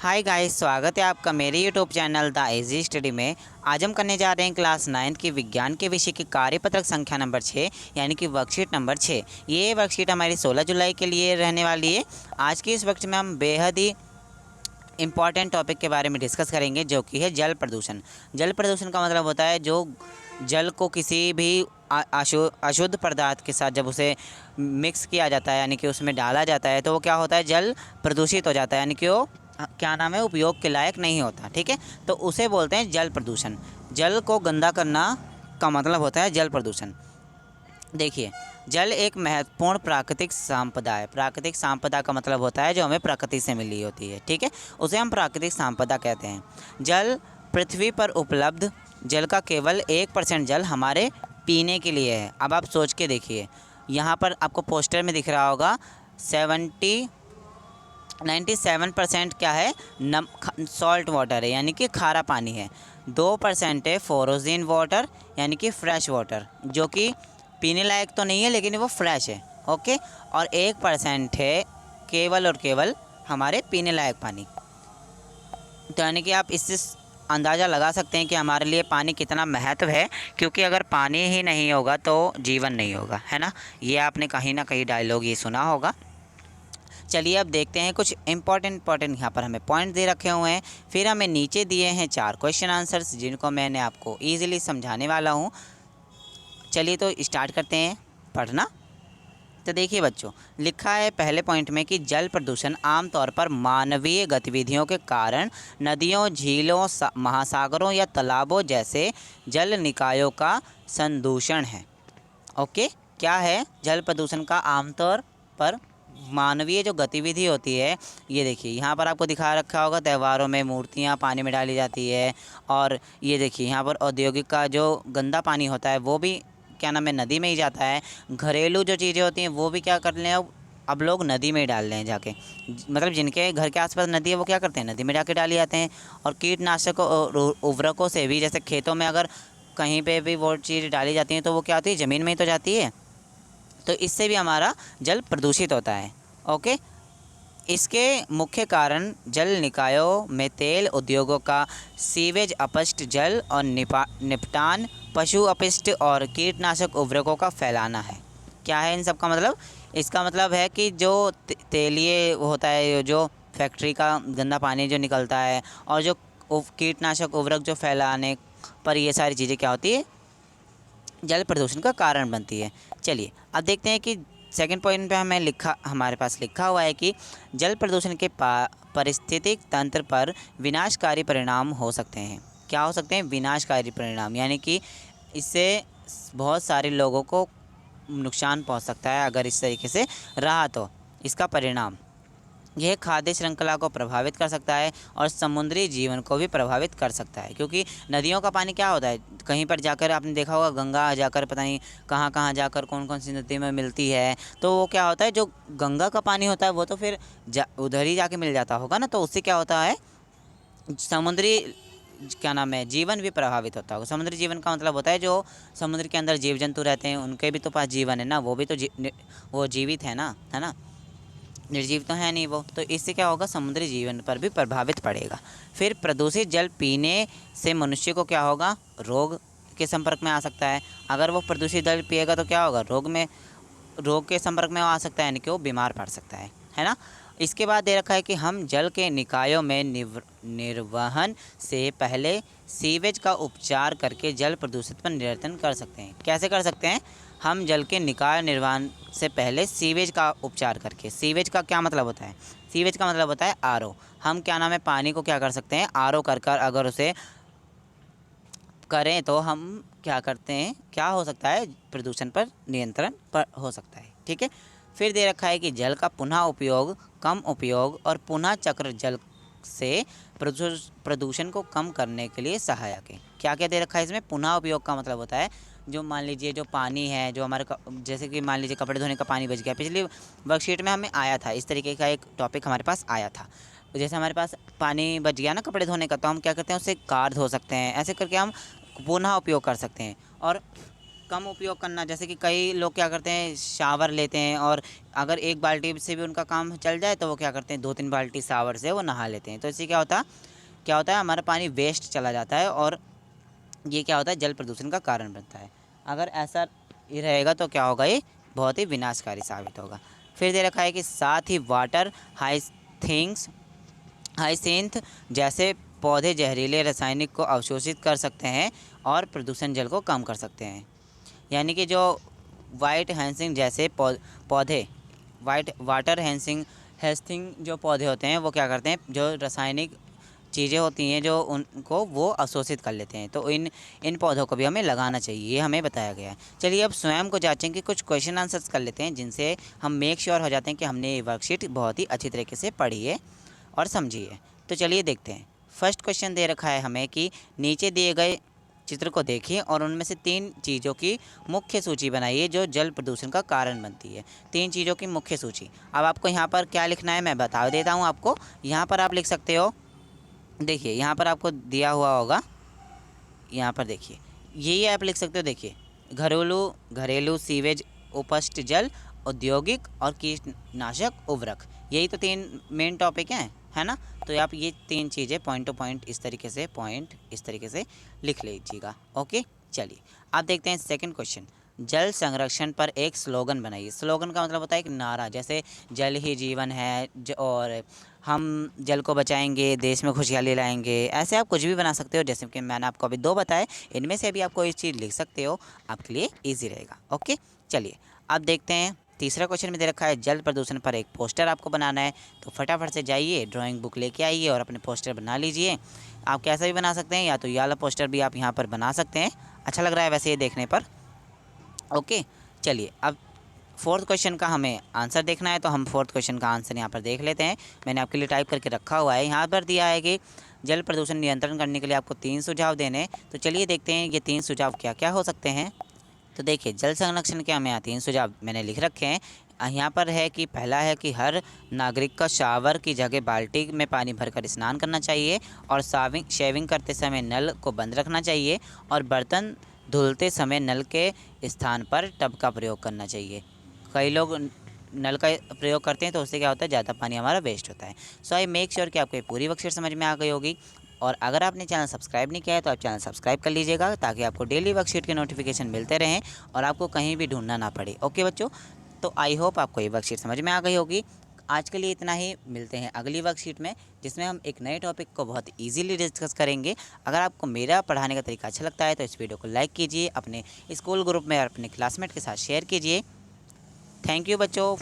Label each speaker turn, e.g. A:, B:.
A: Hi guys, स्वागत है आपका मेरे YouTube channel the easy study में। आज हम करने जा रहे हैं क्लास 9 की विज्ञान के विषय की कार्यपत्रक संख्या नंबर 6 यानी कि वर्कशीट नंबर 6। ये वर्कशीट हमारी 16 जुलाई के लिए रहने वाली है। आज की इस वक्त में हम बेहद ही इम्पॉर्टेंट टॉपिक के बारे में डिस्कस करेंगे, जो कि है जल प्रदूषण। जल प्रदूषण का मतलब होता है जो जल को किसी भी अशुद्ध पदार्थ के साथ जब उसे मिक्स किया जाता है यानी कि उसमें डाला जाता है तो वो क्या होता है, जल प्रदूषित हो जाता है, यानी कि वो क्या नाम है, उपयोग के लायक नहीं होता। ठीक है, तो उसे बोलते हैं जल प्रदूषण। जल को गंदा करना का मतलब होता है जल प्रदूषण। देखिए, जल एक महत्वपूर्ण प्राकृतिक संपदा है। प्राकृतिक संपदा का मतलब होता है जो हमें प्रकृति से मिली होती है। ठीक है, उसे हम प्राकृतिक संपदा कहते हैं। जल पृथ्वी पर उपलब्ध जल का केवल 1% जल हमारे पीने के लिए है। अब आप सोच के देखिए, यहाँ पर आपको पोस्टर में दिख रहा होगा 97% क्या है, सॉल्ट वाटर है यानी कि खारा पानी है। 2% है फ्रोज़न वाटर यानी कि फ्रेश वाटर, जो कि पीने लायक तो नहीं है लेकिन वो फ्रेश है। ओके, और 1% है केवल और केवल हमारे पीने लायक पानी। तो यानी कि आप इससे अंदाज़ा लगा सकते हैं कि हमारे लिए पानी कितना महत्व है, क्योंकि अगर पानी ही नहीं होगा तो जीवन नहीं होगा, है ना। ये आपने कहीं ना कहीं डायलॉग ये सुना होगा। चलिए अब देखते हैं कुछ इंपॉर्टेंट यहाँ पर हमें पॉइंट दे रखे हुए हैं। फिर हमें नीचे दिए हैं 4 क्वेश्चन आंसर्स, जिनको मैंने आपको ईजिली समझाने वाला हूँ। चलिए तो स्टार्ट करते हैं पढ़ना। तो देखिए बच्चों, लिखा है पहले पॉइंट में कि जल प्रदूषण आमतौर पर मानवीय गतिविधियों के कारण नदियों, झीलों, महासागरों या तालाबों जैसे जल निकायों का संदूषण है। ओके, क्या है जल प्रदूषण का आमतौर पर मानवीय जो गतिविधि होती है। ये देखिए यहाँ पर आपको दिखा रखा होगा, त्योहारों में मूर्तियाँ पानी में डाली जाती है। और ये देखिए यहाँ पर औद्योगिक का जो गंदा पानी होता है वो भी क्या नाम है, नदी में ही जाता है। घरेलू जो चीज़ें होती हैं वो भी क्या कर रहे हैं, अब लोग नदी में ही डाल रहे हैं जाके। मतलब जिनके घर के आसपास नदी है वो क्या करते हैं, नदी में जाके डाली जाते हैं। और कीटनाशक और उर्वरकों से भी, जैसे खेतों में अगर कहीं पे भी वो चीज़ डाली जाती हैं तो वो क्या होती है, ज़मीन में ही तो जाती है। तो इससे भी हमारा जल प्रदूषित होता है। ओके, इसके मुख्य कारण जल निकायों में तेल उद्योगों का सीवेज, अपशिष्ट जल और निपटान, पशु अपशिष्ट और कीटनाशक उर्वरकों का फैलाना है। क्या है इन सब का मतलब? इसका मतलब है कि जो तेलीय होता है, जो फैक्ट्री का गंदा पानी जो निकलता है, और जो कीटनाशक उर्वरक जो फैलाने पर ये सारी चीज़ें क्या होती है, जल प्रदूषण का कारण बनती है। चलिए अब देखते हैं कि सेकंड पॉइंट पे हमारे पास लिखा हुआ है कि जल प्रदूषण के पारिस्थितिक तंत्र पर विनाशकारी परिणाम हो सकते हैं। क्या हो सकते हैं? विनाशकारी परिणाम, यानी कि इससे बहुत सारे लोगों को नुकसान पहुंच सकता है अगर इस तरीके से रहा तो। इसका परिणाम यह खाद्य श्रृंखला को प्रभावित कर सकता है और समुद्री जीवन को भी प्रभावित कर सकता है, क्योंकि नदियों का पानी क्या होता है, कहीं पर जाकर आपने देखा होगा, गंगा जाकर पता नहीं कहाँ कहाँ जाकर कौन कौन सी नदी में मिलती है, तो वो क्या होता है, जो गंगा का पानी होता है वो तो फिर उधर ही जाके मिल जाता होगा ना। तो उससे क्या होता है, समुद्री क्या नाम है, जीवन भी प्रभावित होता होगा। समुद्री जीवन का मतलब होता है जो समुद्र के अंदर जीव जंतु रहते हैं, उनके भी तो पास जीवन है ना, वो भी तो वो जीवित है ना, निर्जीव तो है नहीं वो। तो इससे क्या होगा, समुद्री जीवन पर भी प्रभावित पड़ेगा। फिर प्रदूषित जल पीने से मनुष्य को क्या होगा, रोग के संपर्क में आ सकता है। अगर वो प्रदूषित जल पिएगा तो क्या होगा, रोग के संपर्क में आ सकता है, यानी कि वो बीमार पड़ सकता है ना। इसके बाद दे रखा है कि हम जल के निकायों में निर्वहन से पहले सीवेज का उपचार करके जल प्रदूषित पर नियंत्रण कर सकते हैं। कैसे कर सकते हैं? हम जल के निकाय निर्वहन से पहले सीवेज का उपचार करके। सीवेज का क्या मतलब होता है? सीवेज का मतलब होता है आरओ। हम क्या नाम है, पानी को क्या कर सकते हैं, आरओ कर अगर उसे करें तो हम क्या करते हैं, क्या हो सकता है, प्रदूषण पर नियंत्रण पर हो सकता है। ठीक है, फिर दे रखा है कि जल का पुनः उपयोग, कम उपयोग और पुनः चक्र जल से प्रदूषण को कम करने के लिए सहायक है। क्या क्या दे रखा है इसमें? पुनः उपयोग का मतलब होता है जो मान लीजिए जो पानी है, जो हमारे जैसे कि मान लीजिए कपड़े धोने का पानी बच गया, पिछली वर्कशीट में हमें आया था, इस तरीके का एक टॉपिक हमारे पास आया था। जैसे हमारे पास पानी बच गया ना कपड़े धोने का, तो हम क्या करते हैं, उससे कार धो सकते हैं, ऐसे करके हम पुनः उपयोग कर सकते हैं। और कम उपयोग करना। जैसे कि कई लोग क्या करते हैं, शावर लेते हैं और अगर एक बाल्टी से भी उनका काम चल जाए तो वो क्या करते हैं, 2-3 बाल्टी शावर से वो नहा लेते हैं। तो इससे क्या होता है हमारा पानी वेस्ट चला जाता है और ये क्या होता है, जल प्रदूषण का कारण बनता है। अगर ऐसा ही रहेगा तो क्या होगा, ये बहुत ही विनाशकारी साबित होगा। फिर दे रखा है कि साथ ही वाटर हाइथिंग्स हाइसिंथ जैसे पौधे जहरीले रासायनिक को अवशोषित कर सकते हैं और प्रदूषण जल को कम कर सकते हैं। यानी कि जो वाइट हैंसिंग जैसे पौधे, वाइट वाटर हेस्टिंग जो पौधे होते हैं वो क्या करते हैं, जो रासायनिक चीज़ें होती हैं जो उनको वो अवशोषित कर लेते हैं। तो इन पौधों को भी हमें लगाना चाहिए, ये हमें बताया गया है। चलिए अब स्वयं को जांचें कि कुछ क्वेश्चन आंसर्स कर लेते हैं जिनसे हम मेक श्योर हो जाते हैं कि हमने ये वर्कशीट बहुत ही अच्छी तरीके से पढ़ी है और समझी है। तो चलिए देखते हैं। फर्स्ट क्वेश्चन दे रखा है हमें कि नीचे दिए गए चित्र को देखिए और उनमें से 3 चीज़ों की मुख्य सूची बनाइए जो जल प्रदूषण का कारण बनती है। 3 चीज़ों की मुख्य सूची। अब आपको यहाँ पर क्या लिखना है मैं बता देता हूँ आपको। यहाँ पर आप लिख सकते हो, देखिए यहाँ पर आपको दिया हुआ होगा, यहाँ पर देखिए यही आप लिख सकते हो। देखिए घरेलू सीवेज, उपस्ट जल, औद्योगिक और कीटनाशक उर्वरक, यही तो 3 मेन टॉपिक हैं, है ना। तो आप ये 3 चीज़ें पॉइंट टू पॉइंट इस तरीके से लिख लीजिएगा। ओके, चलिए आप देखते हैं सेकंड क्वेश्चन। जल संरक्षण पर एक स्लोगन बनाइए। स्लोगन का मतलब होता है एक नारा, जैसे जल ही जीवन है और हम जल को बचाएंगे, देश में खुशहाली लाएंगे। ऐसे आप कुछ भी बना सकते हो, जैसे कि मैंने आपको अभी 2 बताए, इनमें से भी आप कोई चीज़ लिख सकते हो, आपके लिए ईजी रहेगा। ओके, चलिए अब देखते हैं तीसरा क्वेश्चन में दे रखा है जल प्रदूषण पर एक पोस्टर आपको बनाना है। तो फटाफट से जाइए, ड्राइंग बुक लेके आइए और अपने पोस्टर बना लीजिए। आप कैसा भी बना सकते हैं, या तो ये वाला पोस्टर भी आप यहाँ पर बना सकते हैं, अच्छा लग रहा है वैसे ये देखने पर। ओके, चलिए अब फोर्थ क्वेश्चन का हमें आंसर देखना है, तो हम फोर्थ क्वेश्चन का आंसर यहाँ पर देख लेते हैं। मैंने आपके लिए टाइप करके रखा हुआ है। यहाँ पर दिया है कि जल प्रदूषण नियंत्रण करने के लिए आपको 3 सुझाव देने। तो चलिए देखते हैं ये 3 सुझाव क्या क्या हो सकते हैं। तो देखिए जल संरक्षण के हमें यहाँ 3 सुझाव मैंने लिख रखे हैं। यहाँ पर है कि पहला है कि हर नागरिक का शावर की जगह बाल्टी में पानी भरकर स्नान करना चाहिए और शेविंग करते समय नल को बंद रखना चाहिए और बर्तन धुलते समय नल के स्थान पर टब का प्रयोग करना चाहिए। कई लोग नल का प्रयोग करते हैं तो उससे क्या होता है, ज़्यादा पानी हमारा वेस्ट होता है। सो आई मेक श्योर कि आपको ये पूरी वर्कशीट समझ में आ गई होगी। और अगर आपने चैनल सब्सक्राइब नहीं किया है तो आप चैनल सब्सक्राइब कर लीजिएगा, ताकि आपको डेली वर्कशीट के नोटिफिकेशन मिलते रहें और आपको कहीं भी ढूंढना ना पड़े। ओके बच्चों, तो आई होप आपको ये वर्कशीट समझ में आ गई होगी। आज के लिए इतना ही, मिलते हैं अगली वर्कशीट में जिसमें हम एक नए टॉपिक को बहुत इजीली डिस्कस करेंगे। अगर आपको मेरा पढ़ाने का तरीका अच्छा लगता है तो इस वीडियो को लाइक कीजिए, अपने स्कूल ग्रुप में और अपने क्लासमेट के साथ शेयर कीजिए। थैंक यू बच्चों।